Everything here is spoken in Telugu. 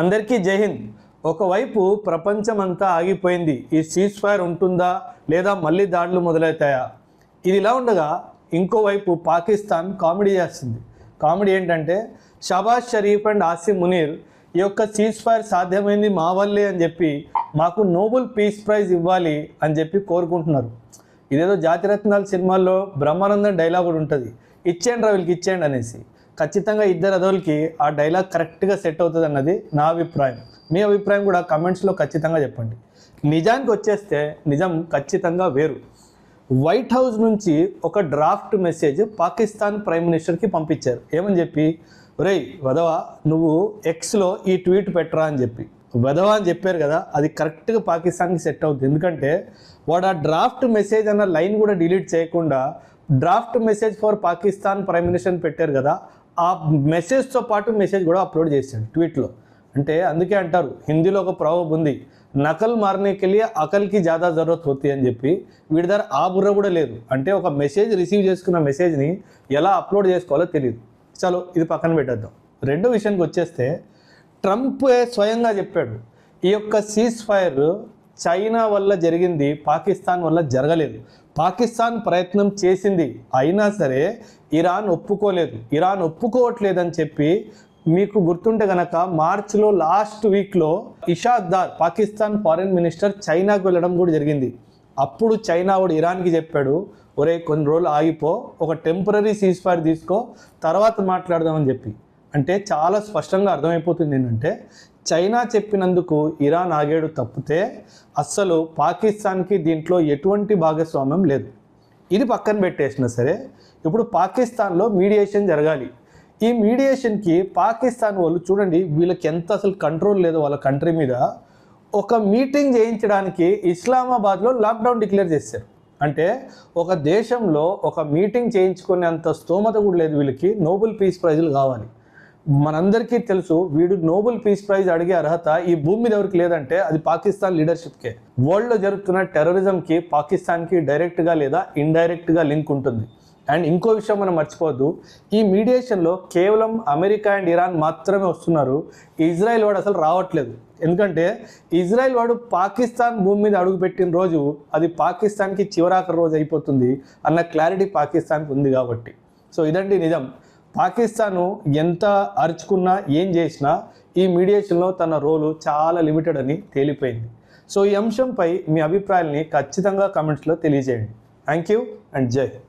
అందరికీ జై హింద్. ఒకవైపు ప్రపంచమంతా ఆగిపోయింది. ఈ సీజ్ ఫైర్ ఉంటుందా లేదా మళ్ళీ దాడులు మొదలవుతాయా? ఇది ఇలా ఉండగా ఇంకోవైపు పాకిస్తాన్ కామెడీ చేస్తుంది. కామెడీ ఏంటంటే షబాజ్ షరీఫ్ అండ్ ఆసిమ్ మునీర్ ఈ యొక్క సీజ్ ఫైర్ సాధ్యమైంది మా వల్లే అని చెప్పి మాకు నోబెల్ పీస్ ప్రైజ్ ఇవ్వాలి అని చెప్పి కోరుకుంటున్నారు. ఇదేదో జాతిరత్నాల సినిమాల్లో బ్రహ్మానందం డైలాగ్ కూడా ఉంటుంది, ఇచ్చేయండి రా వీళ్ళకి ఇచ్చేయండి అనేసి. ఖచ్చితంగా ఇద్దరు అదోళ్ళకి ఆ డైలాగ్ కరెక్ట్గా సెట్ అవుతుంది అన్నది నా అభిప్రాయం. మీ అభిప్రాయం కూడా కమెంట్స్లో ఖచ్చితంగా చెప్పండి. నిజానికి వచ్చేస్తే నిజం ఖచ్చితంగా వేరు. వైట్ హౌస్ నుంచి ఒక డ్రాఫ్ట్ మెసేజ్ పాకిస్తాన్ ప్రైమ్ మినిస్టర్కి పంపించారు. ఏమని చెప్పి, ఒరేయ్ వదవా నువ్వు ఎక్స్లో ఈ ట్వీట్ పెట్టరా అని చెప్పి. వదవా అని చెప్పారు కదా, అది కరెక్ట్గా పాకిస్తాన్కి సెట్ అవుతుంది. ఎందుకంటే వాడు ఆ డ్రాఫ్ట్ మెసేజ్ అన్న లైన్ కూడా డిలీట్ చేయకుండా draft message for Pakistan prime minister పెట్టారు కదా, ఆ మెసేజ్తో పాటు మెసేజ్ కూడా అప్లోడ్ చేశాడు ట్వీట్లో. అంటే అందుకే అంటారు హిందీలో ఒక ప్రొవర్బ్ ఉంది, నకల్ మారనేకి వెళ్ళి అకల్కి జాదా జరూరత్ హోతీ అని చెప్పి. వీడి దగ్గర ఆ బుర్ర కూడా లేదు. అంటే ఒక మెసేజ్ రిసీవ్ చేసుకున్న మెసేజ్ని ఎలా అప్లోడ్ చేసుకోవాలో తెలియదు. చలో ఇది పక్కన పెట్టేద్దాం. రెండో విషయానికి వచ్చేస్తే ట్రంప్ స్వయంగా చెప్పాడు, ఈ యొక్క సీజ్ ఫైర్ చైనా వల్ల జరిగింది, పాకిస్తాన్ వల్ల జరగలేదు. పాకిస్తాన్ ప్రయత్నం చేసింది, అయినా సరే ఇరాన్ ఒప్పుకోలేదు. ఇరాన్ ఒప్పుకోవట్లేదని చెప్పి మీకు గుర్తుంటే కనుక మార్చిలో లాస్ట్ వీక్లో ఇషాక్ దార్ పాకిస్తాన్ ఫారిన్ మినిస్టర్ చైనాకు వెళ్ళడం కూడా జరిగింది. అప్పుడు చైనా వాడు ఇరాన్కి చెప్పాడు, ఒరే కొన్ని రోజులు ఆగిపో, ఒక టెంపరీ సీజ్ ఫైర్ తీసుకో, తర్వాత మాట్లాడదామని చెప్పి. అంటే చాలా స్పష్టంగా అర్థమైపోతుంది ఏంటంటే చైనా చెప్పినందుకు ఇరాన్ ఆగాడు తప్పితే అస్సలు పాకిస్తాన్కి దీంట్లో ఎటువంటి భాగస్వామ్యం లేదు. ఇది పక్కన పెట్టేసినా సరే ఇప్పుడు పాకిస్తాన్లో మీడియేషన్ జరగాలి. ఈ మీడియేషన్కి పాకిస్తాన్ వాళ్ళు చూడండి, వీళ్ళకి ఎంత అసలు కంట్రోల్ లేదు వాళ్ళ కంట్రీ మీద. ఒక మీటింగ్ చేయించడానికి ఇస్లామాబాద్లో లాక్డౌన్ డిక్లేర్ చేశారు. అంటే ఒక దేశంలో ఒక మీటింగ్ చేయించుకునేంత స్తోమత కూడా లేదు వీళ్ళకి. నోబెల్ పీస్ ప్రైజులు కావాలి. మనందరికీ తెలుసు వీడు నోబెల్ పీస్ ప్రైజ్ అడిగే అర్హత ఈ భూమి మీద ఎవరికి లేదంటే అది పాకిస్తాన్ లీడర్షిప్కే. వరల్డ్లో జరుగుతున్న టెర్రరిజంకి పాకిస్తాన్కి డైరెక్ట్గా లేదా ఇండైరెక్ట్గా లింక్ ఉంటుంది. అండ్ ఇంకో విషయం మనం మర్చిపోవద్దు, ఈ మీడియేషన్లో కేవలం అమెరికా అండ్ ఇరాన్ మాత్రమే వస్తున్నారు. ఇజ్రాయెల్ వాడు అసలు రావట్లేదు. ఎందుకంటే ఇజ్రాయెల్ వాడు పాకిస్తాన్ భూమి మీద అడుగుపెట్టిన రోజు అది పాకిస్తాన్కి చివరాఖరి రోజు అయిపోతుంది అన్న క్లారిటీ పాకిస్తాన్కి ఉంది కాబట్టి. సో ఇదండి నిజం. పాకిస్తాను ఎంత అరుచుకున్నా ఏం చేసినా ఈ మీడియేషన్లో తన రోలు చాలా లిమిటెడ్ అని తేలిపోయింది. సో ఈ అంశంపై మీ అభిప్రాయాల్ని ఖచ్చితంగా కమెంట్స్లో తెలియజేయండి. థ్యాంక్ యూ అండ్ జై హింద్.